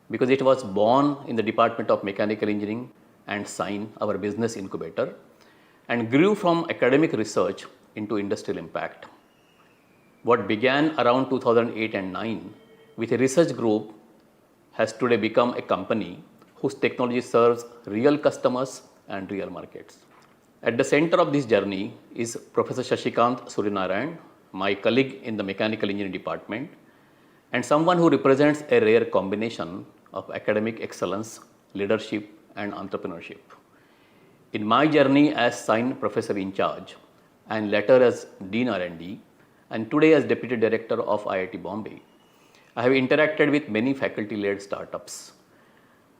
because it was born in the Department of Mechanical Engineering and Sign, our business incubator, and grew from academic research into industrial impact. What began around 2008 and 9 with a research group has today become a company whose technology serves real customers and real markets. At the center of this journey is Professor Shashikant Suryanarayanan, my colleague in the Mechanical Engineering Department, and someone who represents a rare combination of academic excellence, leadership, and entrepreneurship. In my journey as Sign Professor in Charge, and later as Dean R&D, and today as Deputy Director of IIT Bombay, I have interacted with many faculty-led startups.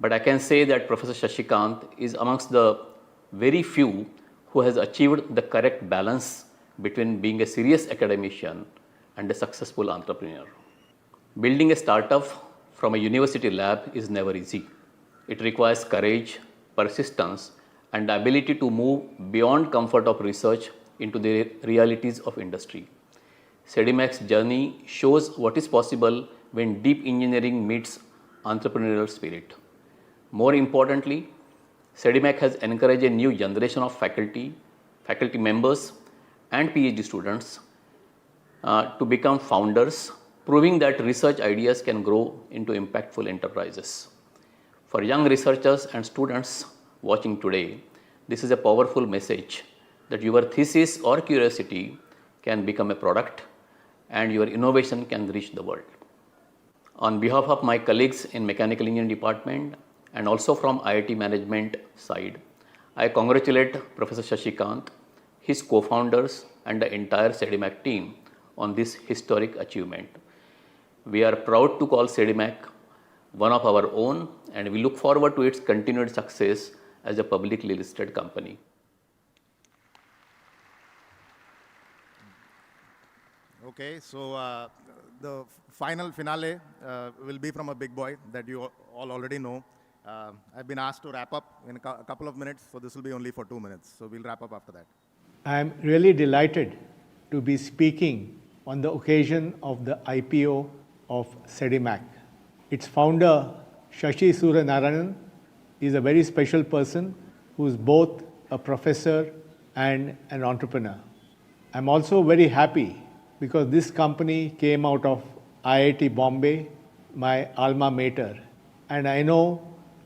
But I can say that Professor Shashikant is amongst the very few who has achieved the correct balance between being a serious academician and a successful entrepreneur. Building a startup from a university lab is never easy. It requires courage, persistence, and the ability to move beyond comfort of research into the realities of industry. Sedemac's journey shows what is possible when deep engineering meets entrepreneurial spirit. More importantly, Sedemac has encouraged a new generation of faculty members and PhD students to become founders, proving that research ideas can grow into impactful enterprises. For young researchers and students watching today, this is a powerful message that your thesis or curiosity can become a product and your innovation can reach the world. On behalf of my colleagues in Mechanical Engineering Department and also from IIT management side, I congratulate Professor Shashikant, his co-founders and the entire Sedemac team on this historic achievement. We are proud to call Sedemac one of our own and we look forward to its continued success as a publicly listed company. Okay, so the final finale will be from a big boy that you all already know. I've been asked to wrap up in a couple of minutes, so this will be only for 2 minutes. So we'll wrap up after that. I am really delighted to be speaking on the occasion of the IPO of Sedemac. Its founder, Shashi Suryanarayanan, is a very special person who is both a professor and an entrepreneur. I'm also very happy because this company came out of IIT Bombay, my alma mater, and I know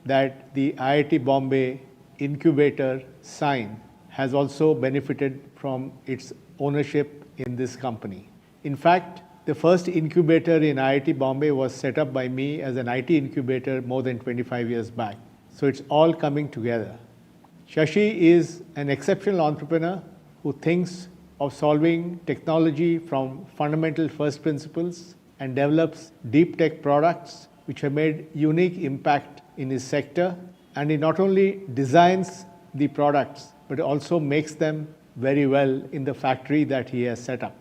that the IIT Bombay incubator sign has also benefited from its ownership in this company. In fact, the first incubator in IIT Bombay was set up by me as an IT incubator more than 25 years back. So it's all coming together. Shashi is an exceptional entrepreneur who thinks of solving technology from fundamental first principles and develops deep tech products which have made unique impact in his sector. And he not only designs the products, but also makes them very well in the factory that he has set up.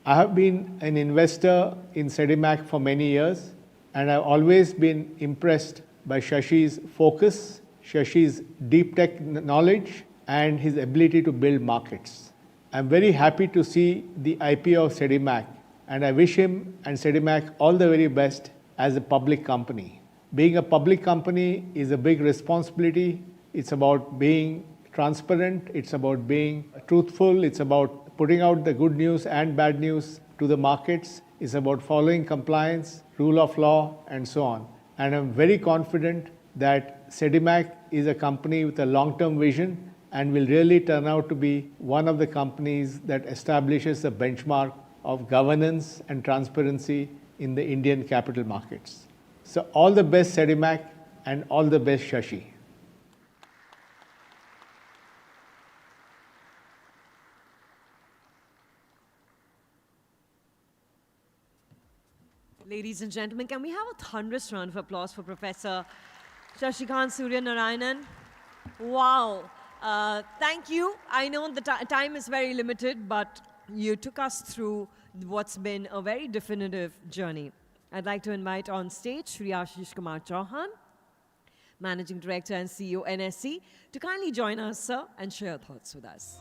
I have been an investor in Sedemac for many years, and I've always been impressed by Shashi's focus, Shashi's deep tech knowledge, and his ability to build markets. I'm very happy to see the IPO of Sedemac, and I wish him and Sedemac all the very best as a public company. Being a public company is a big responsibility. It's about being transparent, it's about being truthful, it's about putting out the good news and bad news to the markets, it's about following compliance, rule of law, and so on. And I'm very confident that Sedemac is a company with a long-term vision and will really turn out to be one of the companies that establishes the benchmark of governance and transparency in the Indian capital markets. So all the best, Sedemac, and all the best, Shashi. Ladies and gentlemen, can we have a thunderous round of applause for Professor Shashikant Surya Narayanan? Wow. Thank you. I know the time is very limited, but you took us through what's been a very definitive journey. I'd like to invite on stage Shri Ashish Kumar Chauhan, Managing Director and CEO NSE, to kindly join us, sir, and share thoughts with us.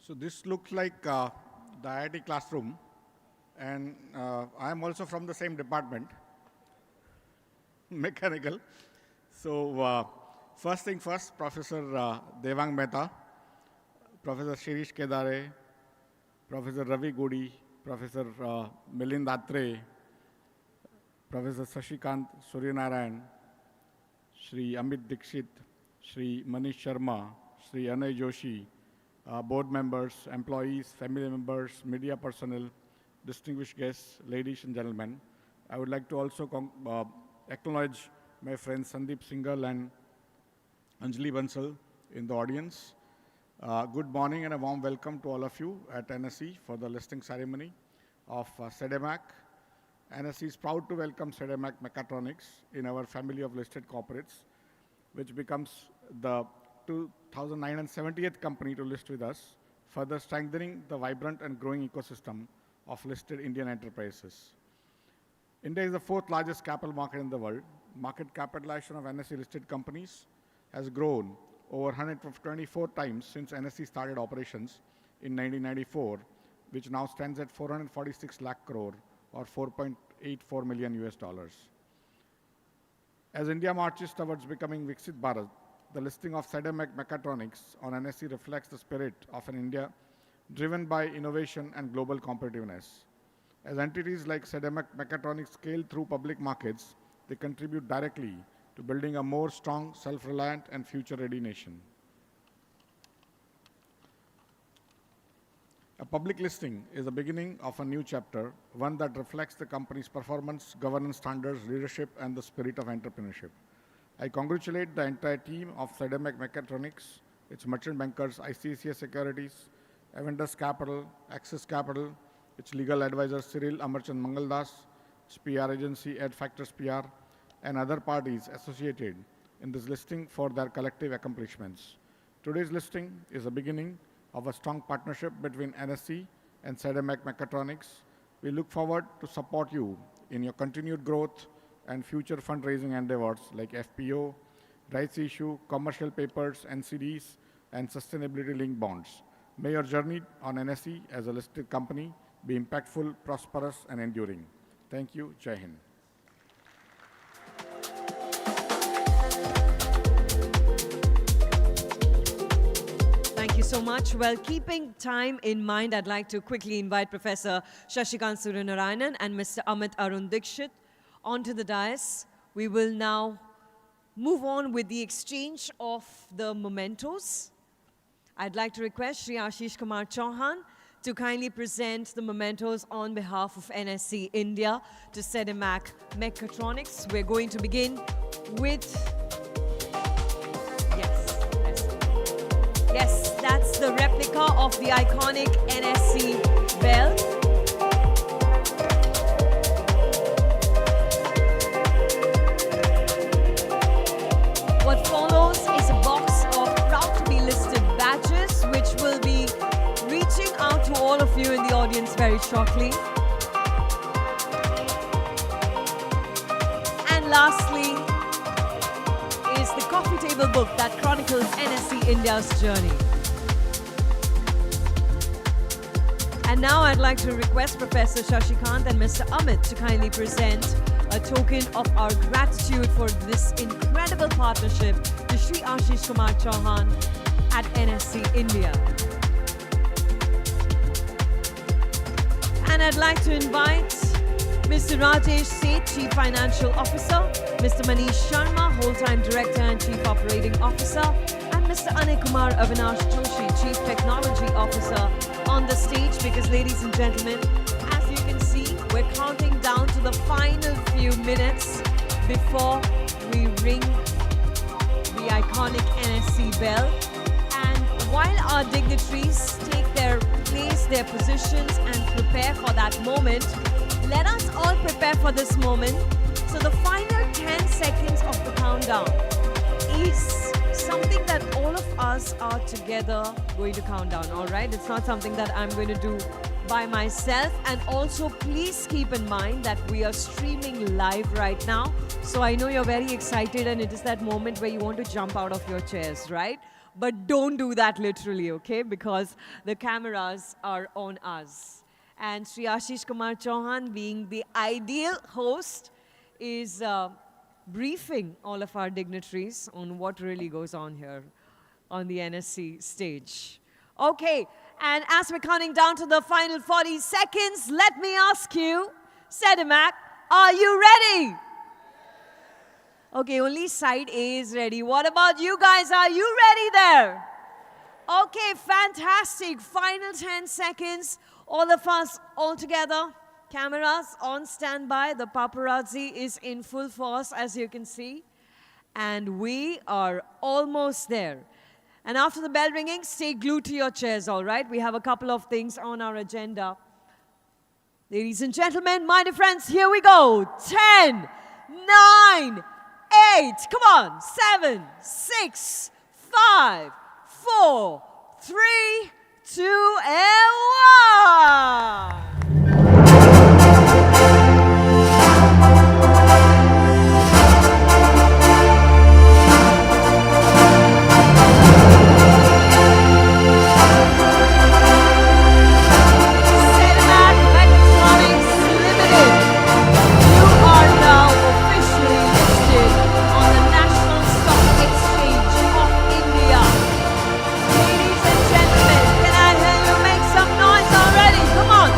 So this looks like the IIT classroom, and I am also from the same department, mechanical. So first thing first, Professor Devang Mehta, Professor Shirish Kedare, Professor Ravi Gudi, Professor Milind Atre, Professor Shashikant Suryanarayan, Shri Amit Dikshit, Shri Manish Sharma, Shri Anay Joshi, board members, employees, family members, media personnel, distinguished guests, ladies and gentlemen. I would like to also acknowledge my friends Sandeep Singhal and Anjali Bansal in the audience. Good morning and a warm welcome to all of you at NSE for the listing ceremony of Sedemac. NSE is proud to welcome Sedemac Mechatronics in our family of listed corporates, which becomes the 2,970th company to list with us, further strengthening the vibrant and growing ecosystem of listed Indian enterprises. India is the fourth largest capital market in the world. Market capitalization of NSE listed companies has grown over 124 times since NSE started operations in 1994, which now stands at 446 lakh crore or 4.84 million US dollars. As India marches towards becoming Viksit Bharat, the listing of Sedemac Mechatronics on NSE reflects the spirit of an India driven by innovation and global competitiveness. As entities like Sedemac Mechatronics scale through public markets, they contribute directly to building a more strong, self-reliant, and future-ready nation. A public listing is the beginning of a new chapter, one that reflects the company's performance, governance standards, leadership, and the spirit of entrepreneurship. I congratulate the entire team of Sedemac Mechatronics, its merchant bankers, ICICI Securities, Avendus Capital, Axis Capital, its legal advisors Cyril Amarchand Mangaldas, its PR agency Ed Factors PR, and other parties associated in this listing for their collective accomplishments. Today's listing is the beginning of a strong partnership between NSE and Sedemac Mechatronics. We look forward to support you in your continued growth and future fundraising endeavors like FPO, rights issue, commercial papers, NCDs, and sustainability-linked bonds. May your journey on NSE as a listed company be impactful, prosperous, and enduring. Thank you. Jai Hind. Thank you so much. Well, keeping time in mind, I'd like to quickly invite Professor Shashikant Suryanarayanan and Mr. Amit Arun Dikshit onto the dais. We will now move on with the exchange of the mementos. I'd like to request Shri Ashish Kumar Chauhan to kindly present the mementos on behalf of NSE India to Sedemac Mechatronics. We're going to begin with, yes, that's the replica of the iconic NSE bell. What follows is a box of proud-to-be listed badges, which will be reaching out to all of you in the audience very shortly. And lastly is the coffee table book that chronicles NSE India's journey. And now I'd like to request Professor Shashikant and Mr. Amit to kindly present a token of our gratitude for this incredible partnership to Shri Ashish Kumar Chauhan at NSE India. And I'd like to invite Mr. Rajesh Seth, Chief Financial Officer, Mr. Manish Sharma, Whole-Time Director and Chief Operating Officer, and Mr. Anil Kumar Avinash Joshi, Chief Technology Officer, on the stage, because, ladies and gentlemen, as you can see, we're counting down to the final few minutes before we ring the iconic NSE bell. And while our dignitaries take their place, their positions, and prepare for that moment, let us all prepare for this moment. So the final 10 seconds of the countdown is something that all of us are together going to count down, all right? It's not something that I'm going to do by myself. And also, please keep in mind that we are streaming live right now. So I know you're very excited, and it is that moment where you want to jump out of your chairs, right? But don't do that literally, okay? Because the cameras are on us. And Shri Ashish Kumar Chauhan, being the ideal host, is briefing all of our dignitaries on what really goes on here on the NSE stage. Okay, and as we're counting down to the final 40 seconds, let me ask you, Sedemac, are you ready? Okay, only side A is ready. What about you guys? Are you ready there? Okay, fantastic. Final 10 seconds. All of us all together. Cameras on standby. The paparazzi is in full force, as you can see. And we are almost there. And after the bell ringing, stay glued to your chairs, all right? We have a couple of things on our agenda. Ladies and gentlemen, my dear friends, here we go. 10, 9, 8, come on, 7, 6, 5, 4, 3, 2, and 1. Sedemac Mechatronics Limited, you are now officially listed on the National Stock Exchange of India. Ladies and gentlemen, can I hear you make some noise already? Come on.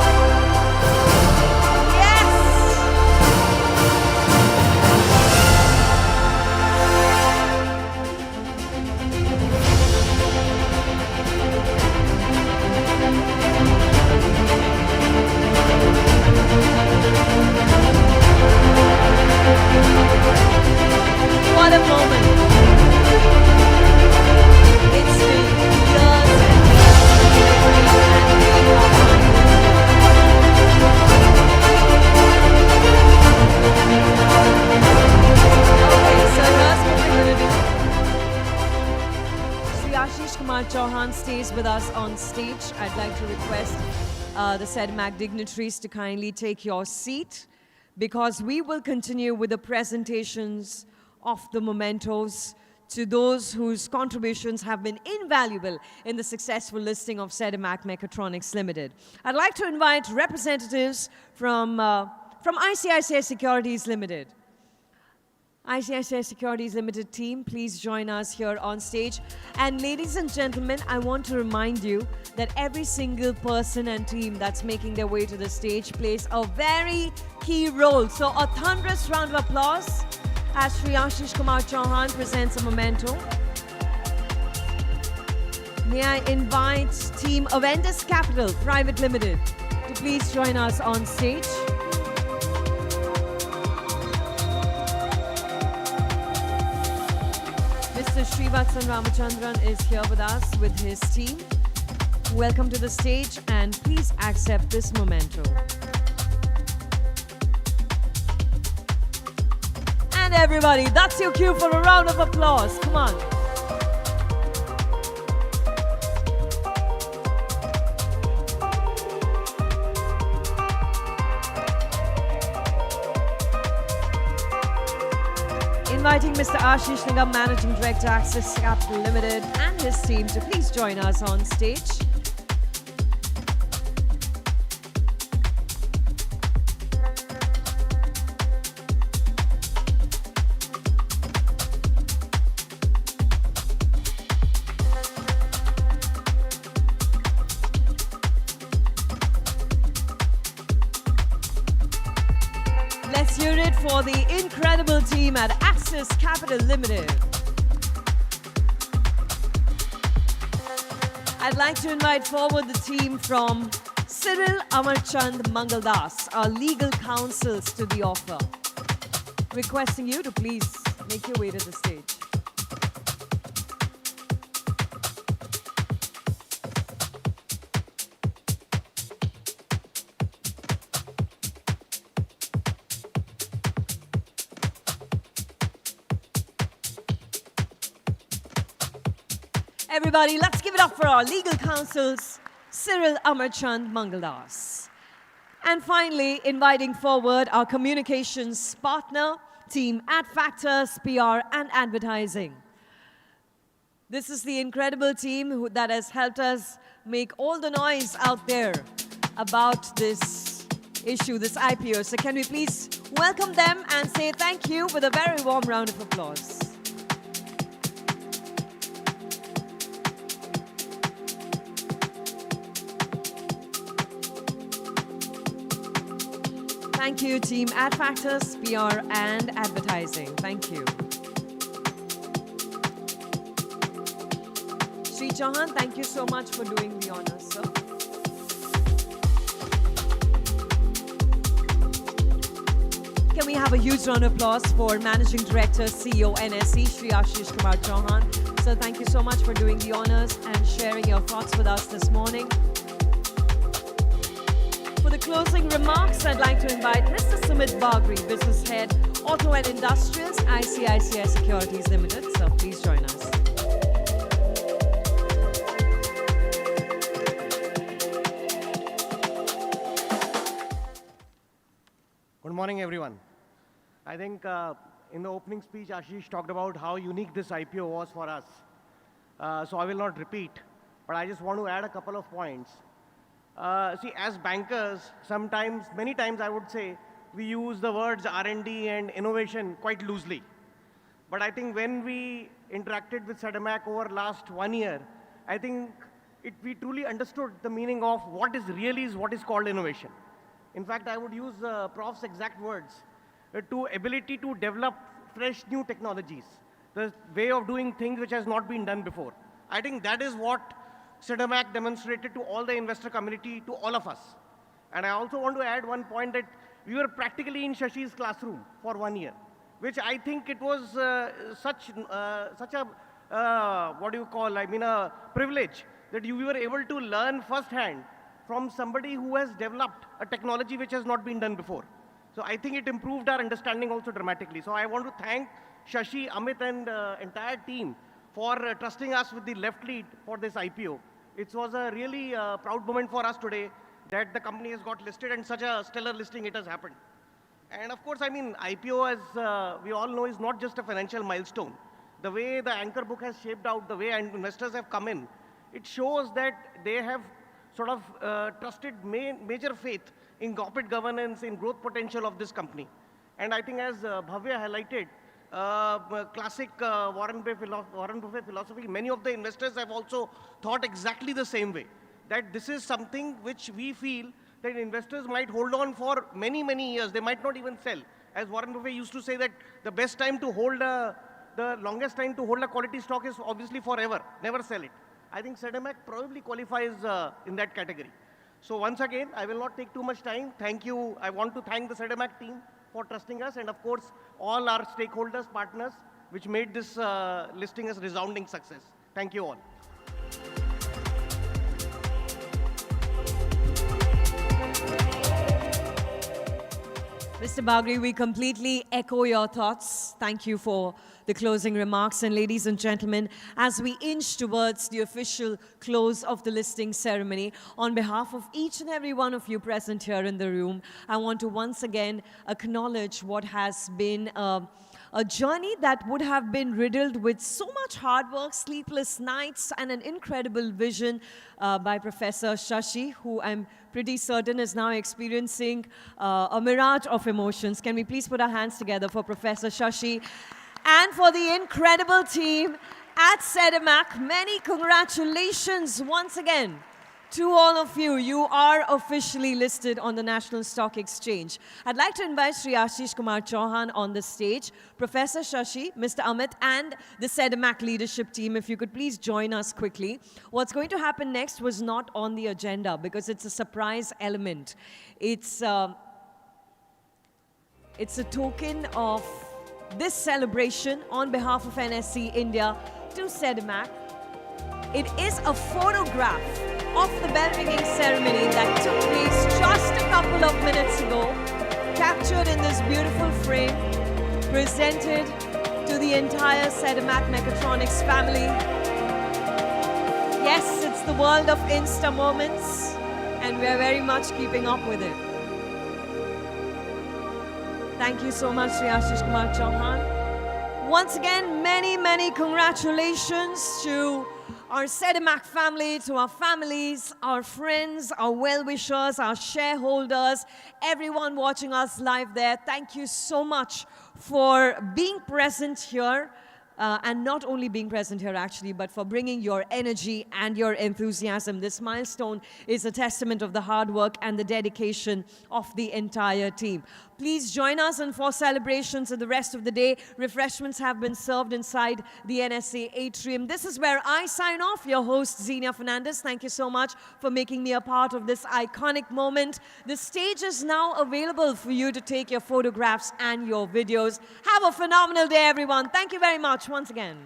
Yes. What a moment. It's been years and years of delivery, and we are okay, so here's what we're going to do. Shri Ashish Kumar Chauhan stays with us on stage. I'd like to request the Sedemac dignitaries to kindly take your seat, because we will continue with the presentations of the mementos to those whose contributions have been invaluable in the successful listing of Sedemac Mechatronics Limited. I'd like to invite representatives from ICICI Securities Limited. ICICI Securities Limited team, please join us here on stage. And ladies and gentlemen, I want to remind you that every single person and team that's making their way to the stage plays a very key role. So a thunderous round of applause as Shri Ashish Kumar Chauhan presents a memento. May I invite team Aventus Capital Private Limited to please join us on stage. Mr. Srivatsan Ramachandran is here with us with his team. Welcome to the stage and please accept this memento. And everybody, that's your cue for a round of applause. Come on. Inviting Mr. Ashish Nigam, Managing Director, Axis Capital Limited, and his team to please join us on stage. Let's hear it for the incredible team at Axis Capital Limited. I'd like to invite forward the team from Cyril Amarchand Mangaldas, our legal counsels to the offer. Requesting you to please make your way to the stage. Everybody, let's give it up for our legal counsels, Cyril Amarchand Mangaldas. And finally, inviting forward our communications partner, team Adfactors, PR and Advertising. This is the incredible team that has helped us make all the noise out there about this issue, this IPO. So can we please welcome them and say thank you with a very warm round of applause. Thank you, team Adfactors, PR and Advertising. Thank you. Sri Chauhan, thank you so much for doing the honors, sir. Can we have a huge round of applause for Managing Director, CEO, NSE, Shri Ashish Kumar Chauhan. Sir, thank you so much for doing the honors and sharing your thoughts with us this morning. For the closing remarks, I'd like to invite Mr. Sumit Bagri, Business Head, Auto and Industrials, ICICI Securities Limited. So please join us. Good morning, everyone. I think in the opening speech, Ashish talked about how unique this IPO was for us. So I will not repeat, but I just want to add a couple of points. See, as bankers, many times I would say, we use the words R&D and innovation quite loosely. But I think when we interacted with Sedemac over last 1 year, I think we truly understood the meaning of what is called innovation. In fact, I would use Prof's exact words, ability to develop fresh new technologies, the way of doing things which has not been done before. I think that is what Sedemac demonstrated to all the investor community, to all of us. And I also want to add one point that we were practically in Shashi's classroom for 1 year, which I think it was such a privilege that we were able to learn firsthand from somebody who has developed a technology which has not been done before. So I think it improved our understanding also dramatically. So I want to thank Shashi, Amit and entire team for trusting us with the left lead for this IPO. It was a really proud moment for us today that the company has got listed and such a stellar listing it has happened. And of course, I mean, IPO, as we all know, is not just a financial milestone. the way the anchor book has shaped out, the way investors have come in, it shows that they have sort of trusted major faith in corporate governance, in growth potential of this company. And I think as Bhavya highlighted, classic Warren Buffett philosophy, many of the investors have also thought exactly the same way, that this is something which we feel that investors might hold on for many, many years. They might not even sell. As Warren Buffett used to say that the best time to hold the longest time to hold a quality stock is obviously forever. Never sell it. I think Sedemac probably qualifies in that category. So once again, I will not take too much time. Thank you. I want to thank the Sedemac team for trusting us, and of course, all our stakeholders, partners, which made this listing a resounding success. Thank you all. Mr. Bagri, we completely echo your thoughts. Thank you for the closing remarks. And ladies and gentlemen, as we inch towards the official close of the listing ceremony, on behalf of each and every one of you present here in the room, I want to once again acknowledge what has been a journey that would have been riddled with so much hard work, sleepless nights, and an incredible vision by Professor Shashi, who I'm pretty certain is now experiencing a mirage of emotions. Can we please put our hands together for Professor Shashi and for the incredible team at Sedemac? Many congratulations once again to all of you. You are officially listed on the National Stock Exchange. I'd like to invite Sri Ashish Kumar Chauhan on the stage, Professor Shashi, Mr. Amit, and the Sedemac leadership team. If you could please join us quickly. What's going to happen next was not on the agenda because it's a surprise element. It's a token of this celebration on behalf of NSE India to Sedemac. It is a photograph of the bell ringing ceremony that took place just a couple of minutes ago, captured in this beautiful frame, presented to the entire Sedemac Mechatronics family. Yes, it's the world of Insta moments, and we are very much keeping up with it. Thank you so much, Sri Ashish Kumar Chauhan. Once again, many, many congratulations to our Sedemac family, to our families, our friends, our well-wishers, our shareholders, everyone watching us live there. Thank you so much for being present here. And not only being present here actually, but for bringing your energy and your enthusiasm. This milestone is a testament of the hard work and the dedication of the entire team. Please join us in for celebrations and the rest of the day. Refreshments have been served inside the NSA atrium. This is where I sign off, your host Xenia Fernandez. Thank you so much for making me a part of this iconic moment. The stage is now available for you to take your photographs and your videos. Have a phenomenal day, everyone. Thank you very much once again.